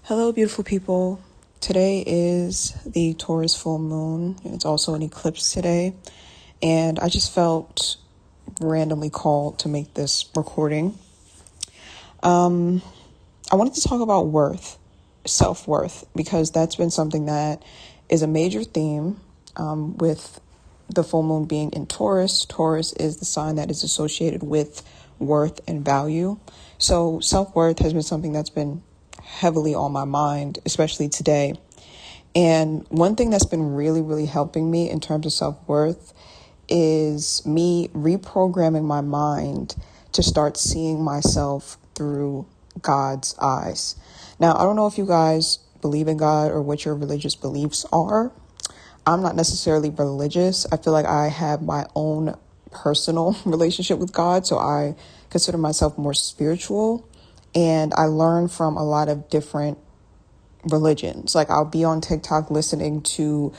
Hello, beautiful people. Today is the Taurus full moon. It's also an eclipse today. And I just felt randomly called to make this recording. I wanted to talk about self-worth, because that's been something that is a major theme with the full moon being in Taurus. Taurus is the sign that is associated with worth and value. So self-worth has been something that's been heavily on my mind, especially today. And one thing that's been really, really helping me in terms of self-worth is me reprogramming my mind to start seeing myself through God's eyes. Now, I don't know if you guys believe in God or what your religious beliefs are. I'm not necessarily religious. I feel like I have my own personal relationship with God, so I consider myself more spiritual. And I learn from a lot of different religions. Like, I'll be on TikTok listening to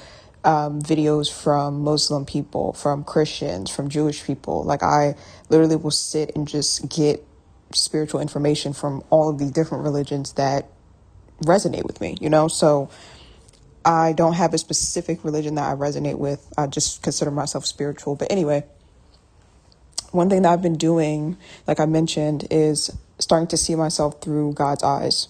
videos from Muslim people, from Christians, from Jewish people. Like, I literally will sit and just get spiritual information from all of these different religions that resonate with me, So I don't have a specific religion that I resonate with. I just consider myself spiritual. But anyway, one thing that I've been doing, like I mentioned, is starting to see myself through God's eyes.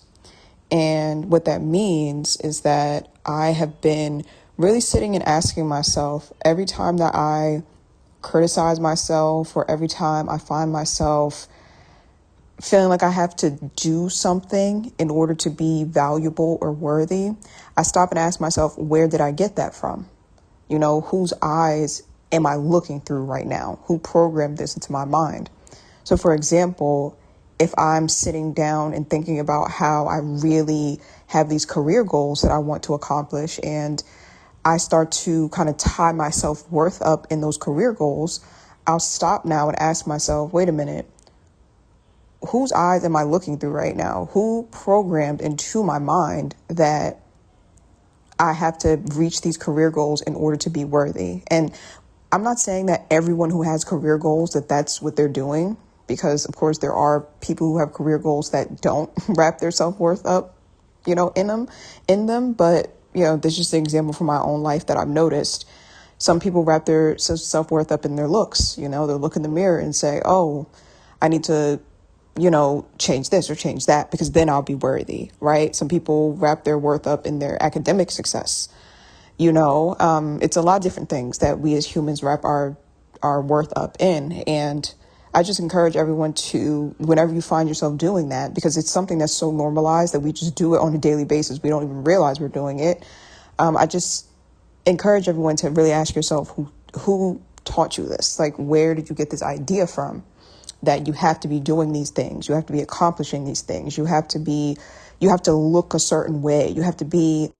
And what that means is that I have been really sitting and asking myself, every time that I criticize myself or every time I find myself feeling like I have to do something in order to be valuable or worthy, I stop and ask myself, where did I get that from? Whose eyes am I looking through right now? Who programmed this into my mind? So, for example, if I'm sitting down and thinking about how I really have these career goals that I want to accomplish, and I start to kind of tie my self-worth up in those career goals, I'll stop now and ask myself, wait a minute, whose eyes am I looking through right now? Who programmed into my mind that I have to reach these career goals in order to be worthy? And I'm not saying that everyone who has career goals, that's what they're doing, because of course there are people who have career goals that don't wrap their self-worth up, in them. But, this is just an example from my own life that I've noticed. Some people wrap their self-worth up in their looks. They'll look in the mirror and say, oh, I need to, change this or change that because then I'll be worthy, right? Some people wrap their worth up in their academic success. It's a lot of different things that we as humans wrap our worth up in. And I just encourage everyone to, whenever you find yourself doing that, because it's something that's so normalized that we just do it on a daily basis, we don't even realize we're doing it. I just encourage everyone to really ask yourself, who taught you this? Like, where did you get this idea from that you have to be doing these things? You have to be accomplishing these things. You have to look a certain way. You have to be.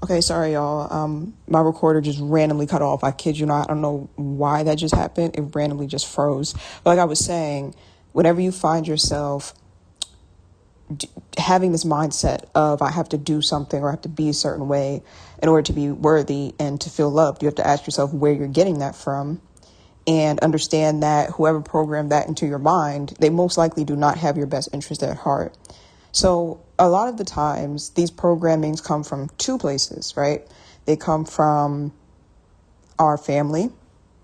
Okay, sorry, y'all. My recorder just randomly cut off. I kid you not. I don't know why that just happened. It randomly just froze. But like I was saying, whenever you find yourself having this mindset of I have to do something or I have to be a certain way in order to be worthy and to feel loved, you have to ask yourself where you're getting that from, and understand that whoever programmed that into your mind, they most likely do not have your best interest at heart. So a lot of the times these programmings come from two places, right? They come from our family,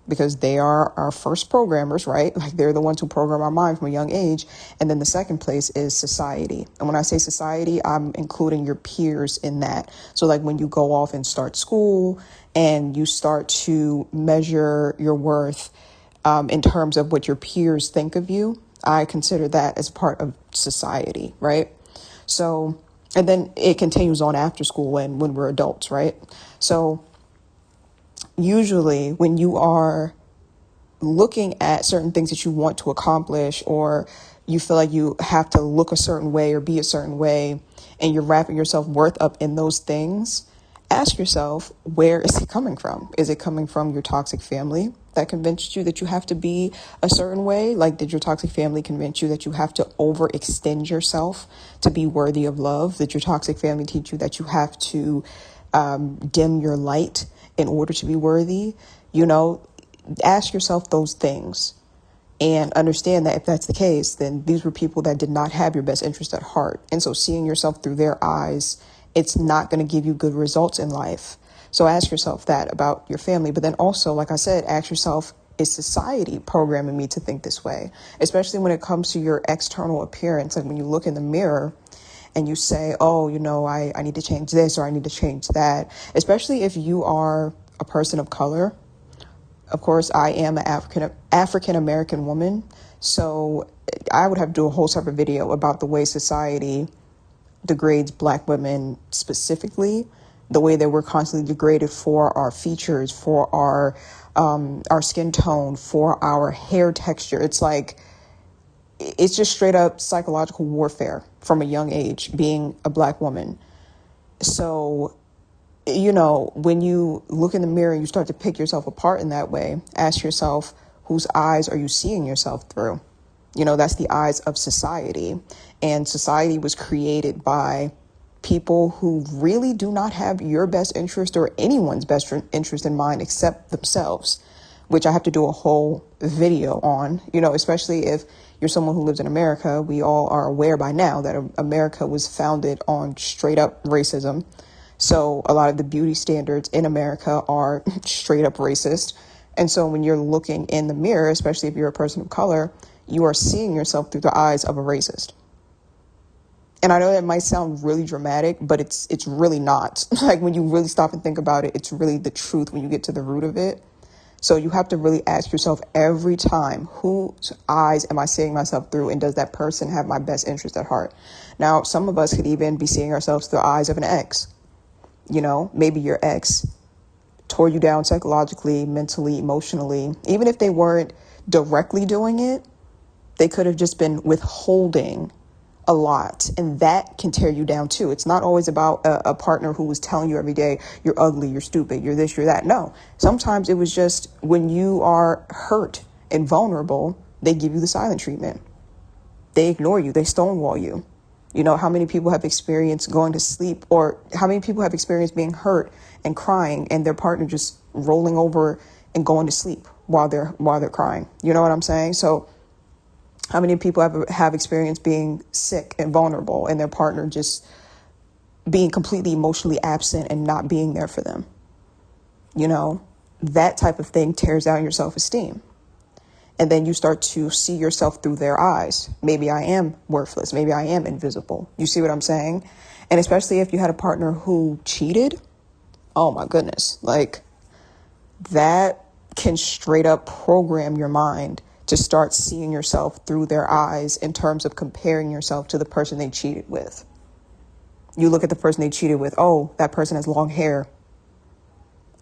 because they are our first programmers, right? Like, they're the ones who program our mind from a young age. And then the second place is society. And when I say society, I'm including your peers in that. So like when you go off and start school and you start to measure your worth in terms of what your peers think of you, I consider that as part of society, right? So, and then it continues on after school and when we're adults, right? So usually when you are looking at certain things that you want to accomplish, or you feel like you have to look a certain way or be a certain way, and you're wrapping your self-worth up in those things, ask yourself, where is it coming from? Is it coming from your toxic family that convinced you that you have to be a certain way? Like, did your toxic family convince you that you have to overextend yourself to be worthy of love? Did your toxic family teach you that you have to dim your light in order to be worthy? Ask yourself those things. And understand that if that's the case, then these were people that did not have your best interest at heart. And so seeing yourself through their eyes, it's not going to give you good results in life. So ask yourself that about your family. But then also, like I said, ask yourself, is society programming me to think this way? Especially when it comes to your external appearance. Like when you look in the mirror and you say, oh, I need to change this or I need to change that. Especially if you are a person of color. Of course, I am an African American woman. So I would have to do a whole separate video about the way society degrades Black women specifically, the way that we're constantly degraded for our features, for our skin tone, for our hair texture. It's like, it's just straight up psychological warfare from a young age, being a Black woman. So, when you look in the mirror and you start to pick yourself apart in that way, ask yourself, whose eyes are you seeing yourself through? That's the eyes of society. And society was created by people who really do not have your best interest or anyone's best interest in mind except themselves, which I have to do a whole video on, especially if you're someone who lives in America. We all are aware by now that America was founded on straight up racism. So a lot of the beauty standards in America are straight up racist. And so when you're looking in the mirror, especially if you're a person of color, you are seeing yourself through the eyes of a racist. And I know that might sound really dramatic, but it's really not. Like when you really stop and think about it, it's really the truth when you get to the root of it. So you have to really ask yourself every time, whose eyes am I seeing myself through? And does that person have my best interest at heart? Now, some of us could even be seeing ourselves through the eyes of an ex. Maybe your ex tore you down psychologically, mentally, emotionally. Even if they weren't directly doing it, they could have just been withholding a lot. And that can tear you down too. It's not always about a partner who was telling you every day, you're ugly, you're stupid, you're this, you're that. No, sometimes it was just when you are hurt and vulnerable, they give you the silent treatment. They ignore you. They stonewall you. How many people have experienced going to sleep, or how many people have experienced being hurt and crying and their partner just rolling over and going to sleep while they're crying? You know what I'm saying? So how many people have experienced being sick and vulnerable and their partner just being completely emotionally absent and not being there for them? That type of thing tears down your self-esteem. And then you start to see yourself through their eyes. Maybe I am worthless. Maybe I am invisible. You see what I'm saying? And especially if you had a partner who cheated, oh my goodness, like that can straight up program your mind to start seeing yourself through their eyes in terms of comparing yourself to the person they cheated with. You look at the person they cheated with, oh, that person has long hair.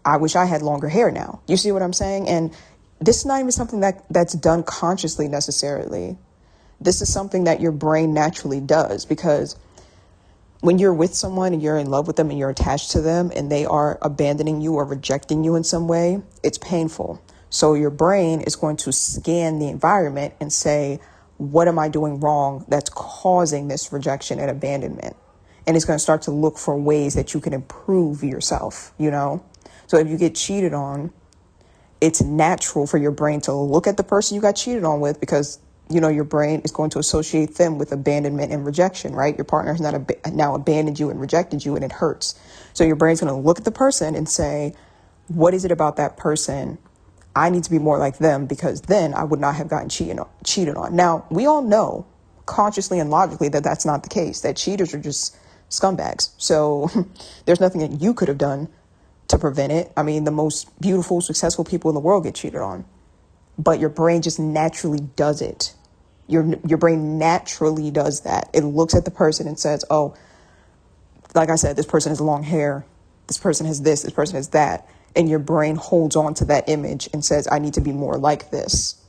I wish I had longer hair now. You see what I'm saying? And this is not even something that's done consciously necessarily. This is something that your brain naturally does, because when you're with someone and you're in love with them and you're attached to them and they are abandoning you or rejecting you in some way, it's painful. So your brain is going to scan the environment and say, what am I doing wrong that's causing this rejection and abandonment? And it's going to start to look for ways that you can improve yourself, So if you get cheated on, it's natural for your brain to look at the person you got cheated on with, because, your brain is going to associate them with abandonment and rejection, right? Your partner has now abandoned you and rejected you, and it hurts. So your brain's going to look at the person and say, what is it about that person? I need to be more like them, because then I would not have gotten cheated on. Now, we all know consciously and logically that that's not the case, that cheaters are just scumbags. So there's nothing that you could have done to prevent it. I mean, the most beautiful, successful people in the world get cheated on, but your brain just naturally does it. Your brain naturally does that. It looks at the person and says, oh, like I said, this person has long hair. This person has this person has that. And your brain holds on to that image and says, I need to be more like this.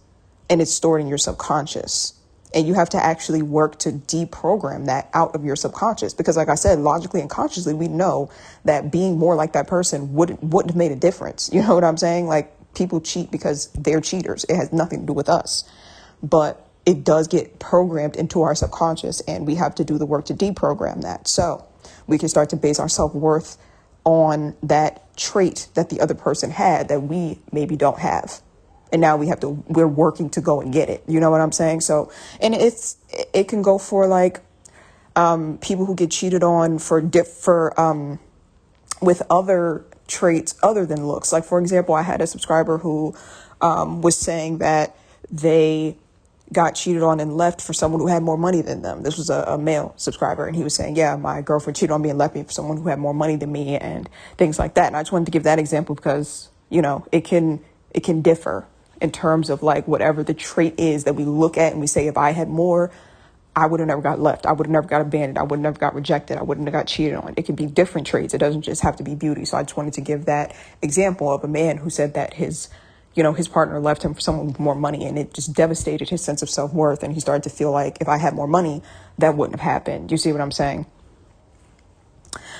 And it's stored in your subconscious. And you have to actually work to deprogram that out of your subconscious. Because like I said, logically and consciously, we know that being more like that person wouldn't have made a difference. You know what I'm saying? Like, people cheat because they're cheaters. It has nothing to do with us. But it does get programmed into our subconscious, and we have to do the work to deprogram that. So we can start to base our self-worth on that trait that the other person had that we maybe don't have. And now we're working to go and get it. You know what I'm saying? So, and it can go for like, people who get cheated on with other traits other than looks. Like, for example, I had a subscriber who, was saying that they got cheated on and left for someone who had more money than them. This was a male subscriber, and he was saying, yeah, my girlfriend cheated on me and left me for someone who had more money than me and things like that. And I just wanted to give that example because, it can differ in terms of like whatever the trait is that we look at and we say, if I had more, I would have never got left. I would have never got abandoned. I would have never got rejected. I wouldn't have got cheated on. It could be different traits. It doesn't just have to be beauty. So I just wanted to give that example of a man who said that his partner left him for someone with more money, and it just devastated his sense of self-worth. And he started to feel like, if I had more money, that wouldn't have happened. You see what I'm saying?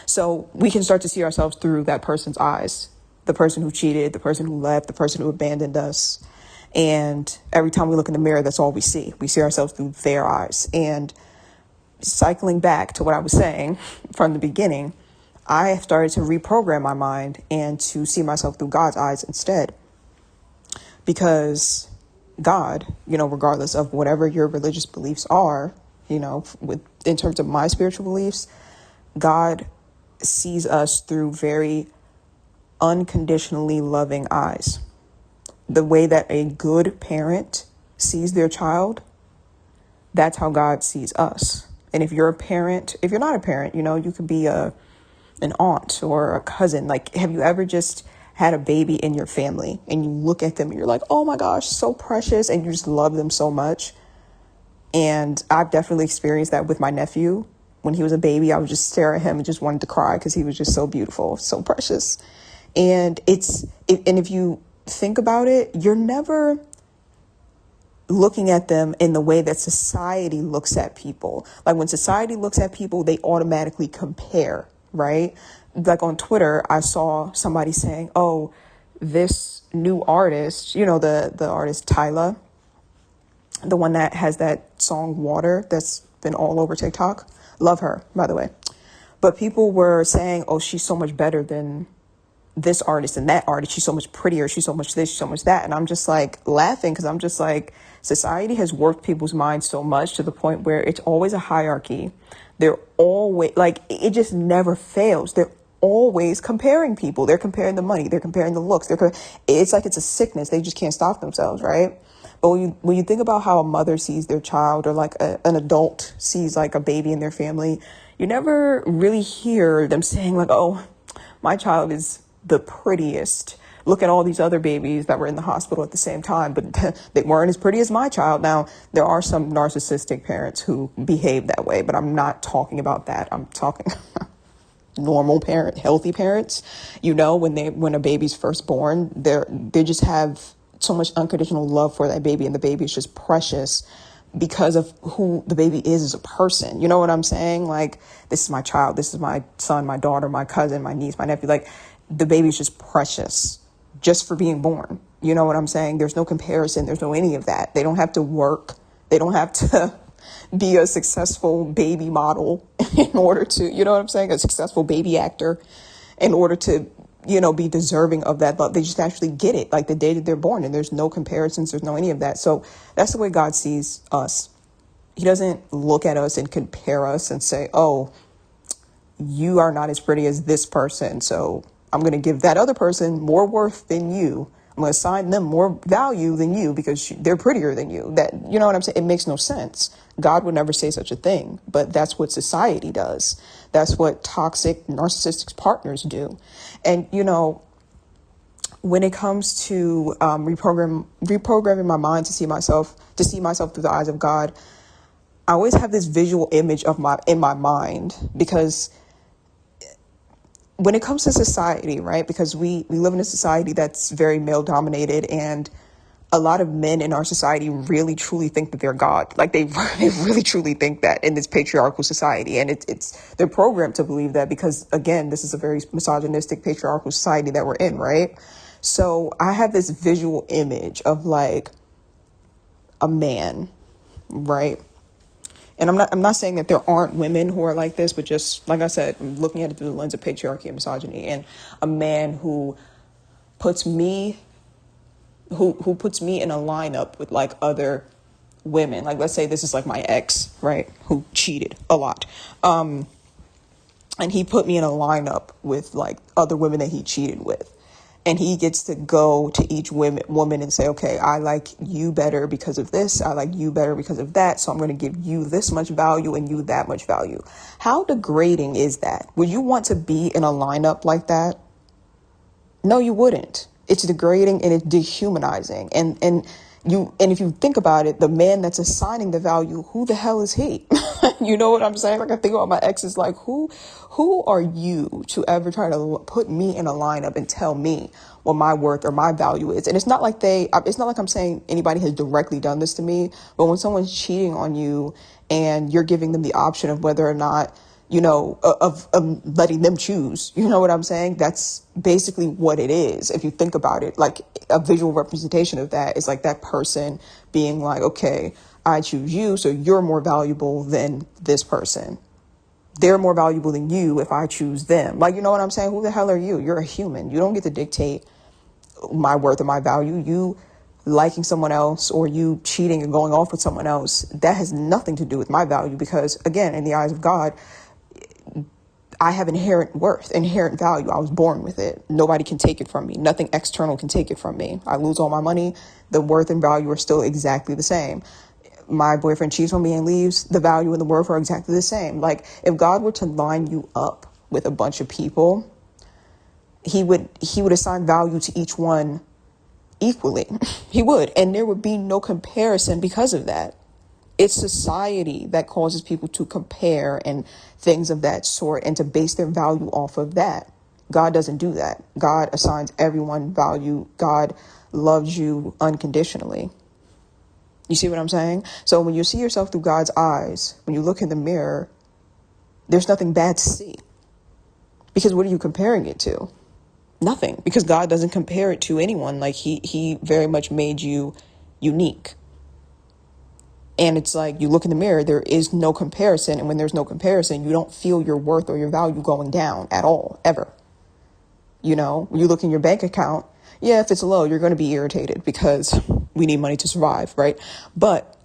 So we can start to see ourselves through that person's eyes, the person who cheated, the person who left, the person who abandoned us. And every time we look in the mirror, that's all we see. We see ourselves through their eyes. And cycling back to what I was saying from the beginning, I have started to reprogram my mind and to see myself through God's eyes instead. Because God, regardless of whatever your religious beliefs are, in terms of my spiritual beliefs, God sees us through very unconditionally loving eyes. The way that a good parent sees their child, that's how God sees us. And if you're not a parent, you could be an aunt or a cousin. Like, have you ever just had a baby in your family and you look at them and you're like, oh my gosh, so precious, and you just love them so much? And I've definitely experienced that with my nephew. When he was a baby, I would just stare at him and just wanted to cry because he was just so beautiful, so precious. And if you think about it, you're never looking at them in the way that society looks at people. Like, when society looks at people, they automatically compare, right? Like on Twitter, I saw somebody saying, oh, this new artist, the artist Tyla, the one that has that song Water that's been all over TikTok. Love her, by the way. But people were saying, oh, she's so much better than this artist and that artist. She's so much prettier. She's so much this, she's so much that. And I'm just like laughing because I'm just like, society has worked people's minds so much to the point where it's always a hierarchy. They're always like, it just never fails. They're always comparing people. They're comparing the money. They're comparing the looks. It's like it's a sickness. They just can't stop themselves, right? But when you think about how a mother sees their child, or like an adult sees like a baby in their family, you never really hear them saying like, oh, my child is the prettiest. Look at all these other babies that were in the hospital at the same time, but they weren't as pretty as my child. Now, there are some narcissistic parents who behave that way, but I'm not talking about that. I'm talking normal healthy parents. When a baby's first born, they just have so much unconditional love for that baby, and the baby is just precious because of who the baby is as a person. You know what I'm saying? Like, this is my child, this is my son, my daughter, my cousin, my niece, my nephew. Like, the baby's just precious just for being born. You know what I'm saying? There's no comparison. There's no any of that. They don't have to work. They don't have to be a successful baby model in order to, you know what I'm saying? A successful baby actor in order to, be deserving of that love. They just actually get it like the day that they're born, and there's no comparisons. There's no any of that. So that's the way God sees us. He doesn't look at us and compare us and say, oh, you are not as pretty as this person, so I'm going to give that other person more worth than you. I'm going to assign them more value than you because they're prettier than you. That, you know what I'm saying? It makes no sense. God would never say such a thing, but that's what society does. That's what toxic, narcissistic partners do. And, when it comes to reprogramming my mind to see myself through the eyes of God, I always have this visual image in my mind, because when it comes to society, right? Because we live in a society that's very male dominated, and a lot of men in our society really truly think that they're God. Like, they really truly think that in this patriarchal society. And they're programmed to believe that because, again, this is a very misogynistic patriarchal society that we're in, right? So I have this visual image of like a man, right? And I'm not saying that there aren't women who are like this, but just like I said, I'm looking at it through the lens of patriarchy and misogyny, and a man who puts me who puts me in a lineup with like other women. Like, let's say this is like my ex, right, who cheated a lot. And he put me in a lineup with like other women that he cheated with. And he gets to go to each woman and say, okay, I like you better because of this. I like you better because of that. So I'm going to give you this much value and you that much value. How degrading is that? Would you want to be in a lineup like that? No, you wouldn't. It's degrading and it's dehumanizing. And if you think about it, the man that's assigning the value, who the hell is he? You know what I'm saying? Like, I think about my exes, like, who are you to ever try to put me in a lineup and tell me what my worth or my value is? And it's not like I'm saying anybody has directly done this to me, but when someone's cheating on you and you're giving them the option of whether or not, of letting them choose, you know what I'm saying? That's basically what it is. If you think about it, like a visual representation of that is like that person being like, okay, I choose you, so you're more valuable than this person. They're more valuable than you if I choose them. Like, you know what I'm saying? Who the hell are you? You're a human. You don't get to dictate my worth or my value. You liking someone else or you cheating and going off with someone else, that has nothing to do with my value, because again, in the eyes of God, I have inherent worth, inherent value. I was born with it. Nobody can take it from me. Nothing external can take it from me. I lose all my money. The worth and value are still exactly the same. My boyfriend cheats on me and leaves. The value and the worth are exactly the same. Like, if God were to line you up with a bunch of people, he would assign value to each one equally. He would. And there would be no comparison because of that. It's society that causes people to compare and things of that sort and to base their value off of that. God doesn't do that. God assigns everyone value. God loves you unconditionally. You see what I'm saying? So when you see yourself through God's eyes, when you look in the mirror, there's nothing bad to see. Because what are you comparing it to? Nothing. Because God doesn't compare it to anyone. Like he very much made you unique. And it's like, you look in the mirror, there is no comparison. And when there's no comparison, you don't feel your worth or your value going down at all, ever. When you look in your bank account, yeah, if it's low, you're going to be irritated because we need money to survive, right? But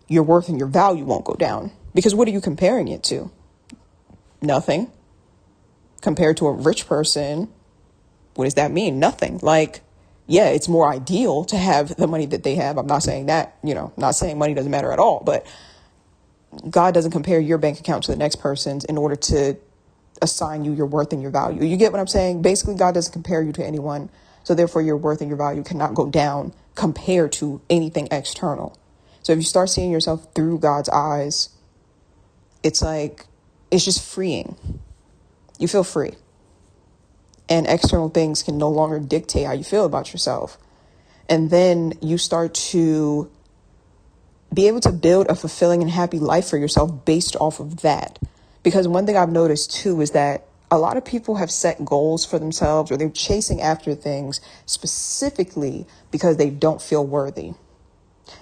your worth and your value won't go down, because what are you comparing it to? Nothing. Compared to a rich person, what does that mean? Nothing. Like, yeah, it's more ideal to have the money that they have. I'm not saying that, not saying money doesn't matter at all, but God doesn't compare your bank account to the next person's in order to assign you your worth and your value. You get what I'm saying? Basically, God doesn't compare you to anyone. So therefore, your worth and your value cannot go down compared to anything external. So if you start seeing yourself through God's eyes, it's like, it's just freeing. You feel free. And external things can no longer dictate how you feel about yourself. And then you start to be able to build a fulfilling and happy life for yourself based off of that. Because one thing I've noticed too is that a lot of people have set goals for themselves, or they're chasing after things specifically because they don't feel worthy.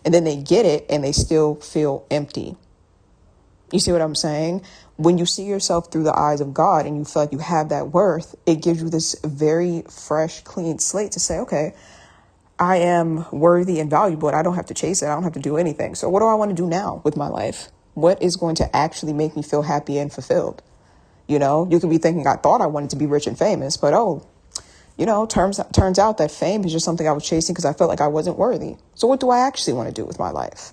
And then they get it and they still feel empty. You see what I'm saying? When you see yourself through the eyes of God and you feel like you have that worth, it gives you this very fresh, clean slate to say, okay, I am worthy and valuable and I don't have to chase it. I don't have to do anything. So what do I want to do now with my life? What is going to actually make me feel happy and fulfilled? You can be thinking, I thought I wanted to be rich and famous, but turns out that fame is just something I was chasing because I felt like I wasn't worthy. So what do I actually want to do with my life?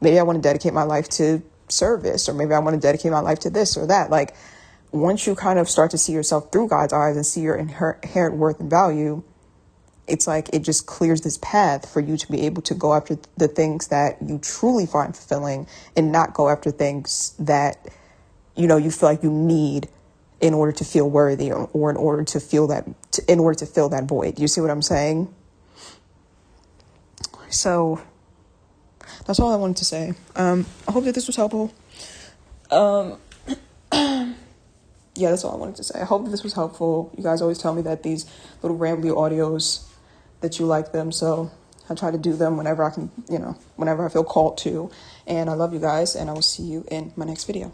Maybe I want to dedicate my life to service, or maybe I want to dedicate my life to this or that. Like, once you kind of start to see yourself through God's eyes and see your inherent worth and value, it's like it just clears this path for you to be able to go after the things that you truly find fulfilling, and not go after things that you feel like you need in order to feel worthy, or in order to feel that in order to fill that void. You see what I'm saying? So that's all I wanted to say. I hope that this was helpful. Yeah, that's all I wanted to say. I hope that this was helpful. You guys always tell me that these little rambly audios, that you like them. So I try to do them whenever I can, whenever I feel called to. And I love you guys, and I will see you in my next video.